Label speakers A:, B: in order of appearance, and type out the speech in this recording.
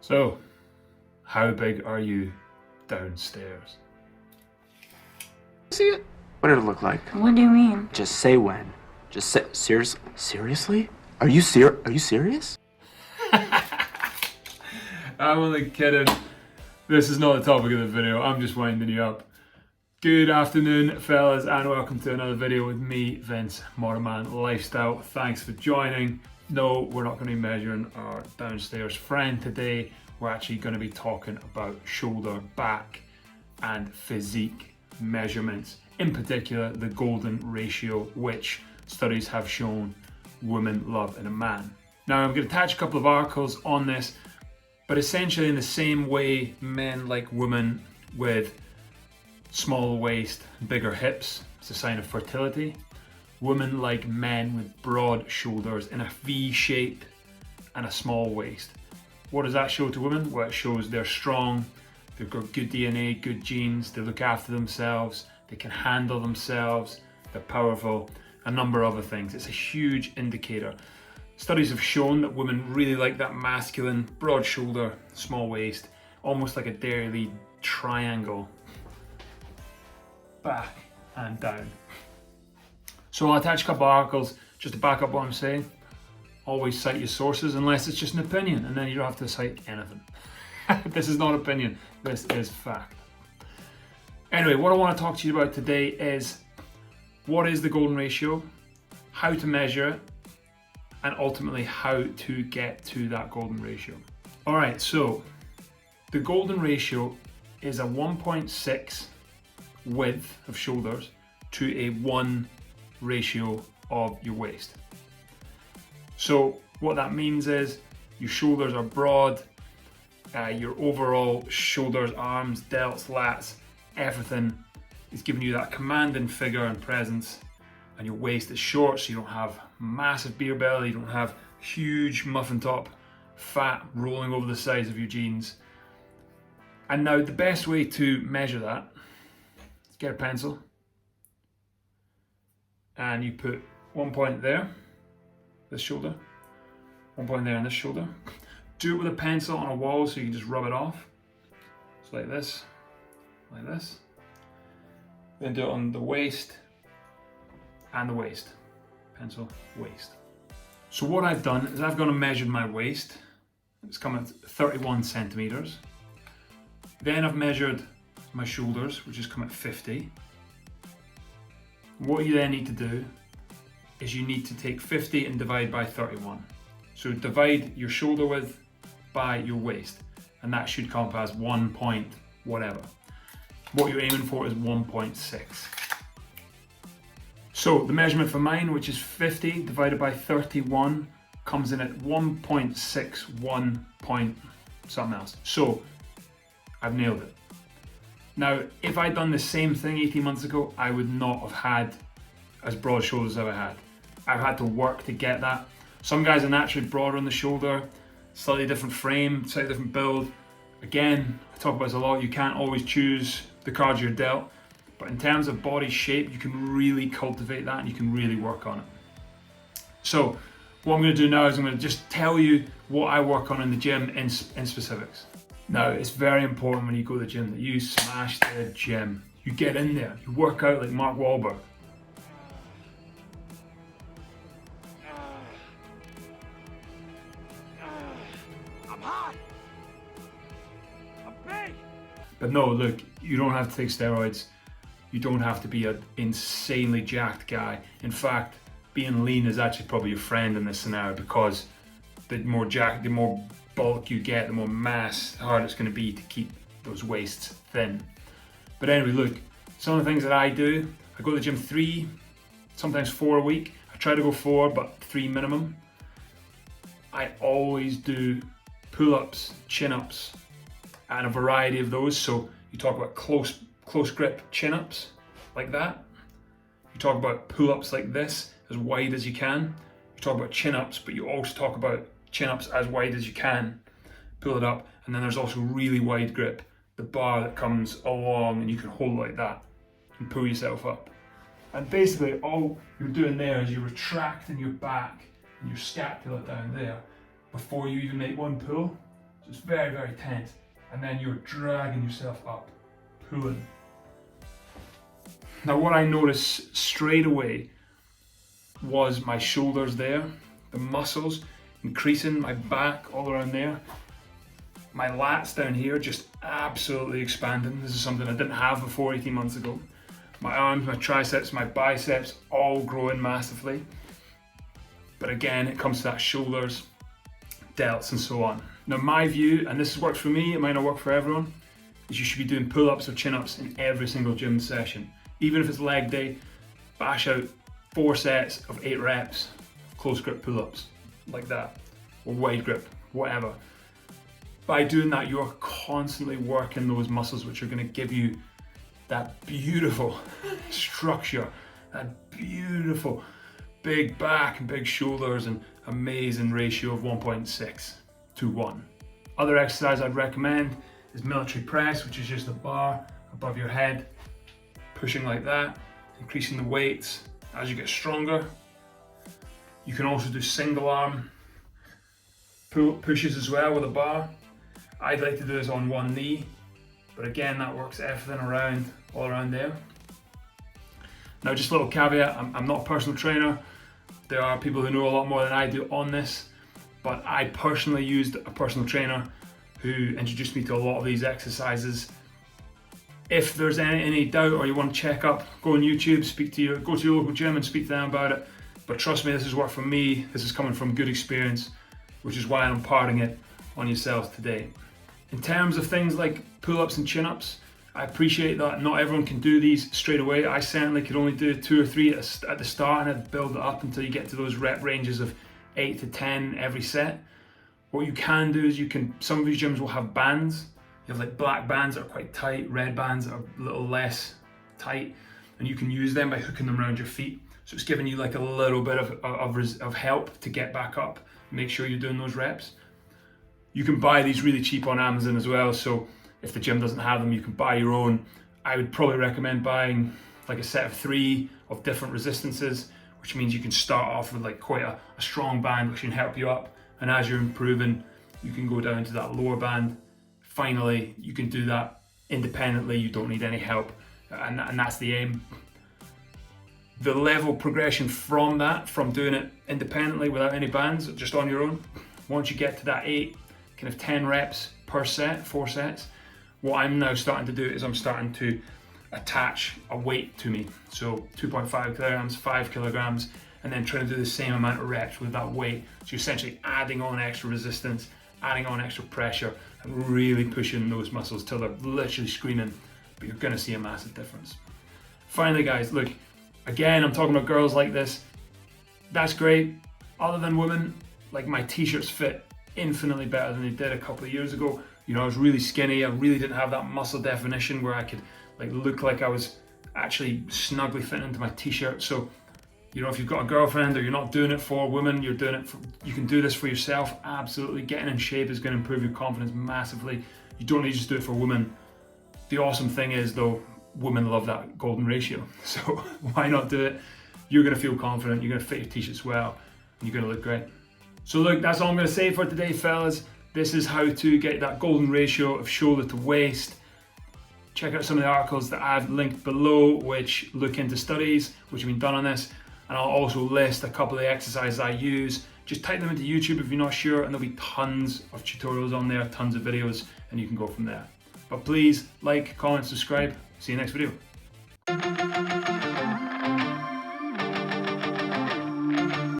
A: So, how big are you downstairs?
B: See it? What did it look like?
C: What do you mean?
B: Just say when. Just say seriously? Are you serious?
A: I'm only kidding. This is not the topic of the video. I'm just winding you up. Good afternoon, fellas, and welcome to another video with me, Vince Motorman Lifestyle. Thanks for joining. No, we're not going to be measuring our downstairs friend today. We're actually going to be talking about shoulder, back, and physique measurements. In particular, the golden ratio, which studies have shown women love in a man. Now, I'm going to attach a couple of articles on this, but essentially in the same way men like women with small waist, bigger hips, it's a sign of fertility. Women like men with broad shoulders in a V shape and a small waist. What does that show to women? Well, it shows they're strong, they've got good DNA, good genes, they look after themselves, they can handle themselves, they're powerful, a number of other things. It's a huge indicator. Studies have shown that women really like that masculine, broad shoulder, small waist, almost like a dairy triangle, back and down. So I'll attach a couple of articles just to back up what I'm saying. Always cite your sources unless it's just an opinion, and then you don't have to cite anything. This is not opinion, this is fact. Anyway, what I want to talk to you about today is what is the golden ratio, how to measure it, and ultimately how to get to that golden ratio. All right, so the golden ratio is a 1.6 width of shoulders to a 1 ratio of your waist. So what that means is your shoulders are broad, your overall shoulders, arms, delts, lats, everything is giving you that commanding figure and presence, and your waist is short so you don't have massive beer belly, you don't have huge muffin top fat rolling over the sides of your jeans. And now the best way to measure that is get a pencil and you put 1 point there, this shoulder, 1 point there on this shoulder. Do it with a pencil on a wall so you can just rub it off. So like this. Then do it on the waist and the waist. Pencil, waist. So what I've done is I've gone and measured my waist. It's come at 31 centimeters. Then I've measured my shoulders, which has come at 50. What you then need to do is you need to take 50 and divide by 31. So divide your shoulder width by your waist, and that should come up as 1 point whatever. What you're aiming for is 1.6. So the measurement for mine, which is 50 divided by 31, comes in at 1.61 point something else. So I've nailed it. Now, if I'd done the same thing 18 months ago, I would not have had as broad shoulders as I've had. I've had to work to get that. Some guys are naturally broader on the shoulder, slightly different frame, slightly different build. Again, I talk about this a lot, you can't always choose the cards you're dealt, but in terms of body shape, you can really cultivate that and you can really work on it. So, what I'm going to do now is I'm going to just tell you what I work on in the gym in specifics. Now, it's very important when you go to the gym that you smash the gym. You get in there, you work out like Mark Wahlberg.
D: I'm hot. I'm big.
A: But no, look, you don't have to take steroids. You don't have to be an insanely jacked guy. In fact, being lean is actually probably your friend in this scenario, because the more bulk you get, the more mass, the harder it's going to be to keep those waists thin. But anyway, look, some of the things that I do, I go to the gym 3, sometimes 4 a week. I try to go 4, but 3 minimum. I always do pull-ups, chin-ups, and a variety of those. So you talk about close grip chin-ups, like that. You talk about pull-ups like this, as wide as you can. You talk about chin-ups, but you also talk about chin-ups as wide as you can, pull it up, and then there's also really wide grip, the bar that comes along and you can hold like that and pull yourself up. And basically all you're doing there is you're retracting your back and your scapula down there before you even make one pull, So it's very, very tense. And then you're dragging yourself up, pulling. Now what I noticed straight away was my shoulders there, the muscles increasing, my back all around there. My lats down here just absolutely expanding. This is something I didn't have before 18 months ago. My arms, my triceps, my biceps, all growing massively. But again, it comes to that shoulders, delts and so on. Now my view, and this has worked for me, it might not work for everyone, is you should be doing pull-ups or chin-ups in every single gym session. Even if it's leg day, bash out 4 sets of 8 reps, close grip pull-ups, like that, or wide grip, whatever. By doing that, you're constantly working those muscles which are gonna give you that beautiful structure, that beautiful big back and big shoulders and amazing ratio of 1.6 to 1. Other exercise I'd recommend is military press, which is just a bar above your head, pushing like that, increasing the weights as you get stronger. You can also do single arm pushes as well with a bar. I'd like to do this on one knee, but again, that works everything around, all around there. Now, just a little caveat, I'm not a personal trainer. There are people who know a lot more than I do on this, but I personally used a personal trainer who introduced me to a lot of these exercises. If there's any doubt or you want to check up, go on YouTube, go to your local gym and speak to them about it. But trust me, this has worked for me. This is coming from good experience, which is why I'm imparting it on yourselves today. In terms of things like pull-ups and chin-ups, I appreciate that not everyone can do these straight away. I certainly could only do 2 or 3 at the start, and I'd build it up until you get to those rep ranges of 8 to 10 every set. What you can do is some of these gyms will have bands. You have like black bands that are quite tight, red bands that are a little less tight, and you can use them by hooking them around your feet. So it's giving you like a little bit of help to get back up. Make sure you're doing those reps. You can buy these really cheap on Amazon as well. So if the gym doesn't have them, you can buy your own. I would probably recommend buying like a set of 3 of different resistances, which means you can start off with like quite a strong band, which can help you up. And as you're improving, you can go down to that lower band. Finally, you can do that independently. You don't need any help. And that's the aim. The level progression from doing it independently without any bands, just on your own, once you get to that 8, kind of 10 reps per set, 4 sets, what I'm now starting to do is I'm starting to attach a weight to me. So 2.5 kilograms, 5 kilograms, and then trying to do the same amount of reps with that weight. So you're essentially adding on extra resistance, adding on extra pressure, and really pushing those muscles till they're literally screaming, but you're gonna see a massive difference. Finally, guys, look, again, I'm talking about girls like this. That's great. Other than women, like my t-shirts fit infinitely better than they did a couple of years ago. You know, I was really skinny. I really didn't have that muscle definition where I could like look like I was actually snugly fitting into my t-shirt. So, you know, if you've got a girlfriend or you're not doing it for women, you're doing it for, you can do this for yourself. Absolutely. Getting in shape is going to improve your confidence massively. You don't need to just do it for women. The awesome thing is though, women love that golden ratio. So why not do it? You're going to feel confident. You're going to fit your t-shirts well. And you're going to look great. So look, that's all I'm going to say for today, fellas. This is how to get that golden ratio of shoulder to waist. Check out some of the articles that I've linked below, which look into studies which have been done on this. And I'll also list a couple of the exercises I use. Just type them into YouTube if you're not sure, and there'll be tons of tutorials on there, tons of videos, and you can go from there. But please like, comment, subscribe. See you next video.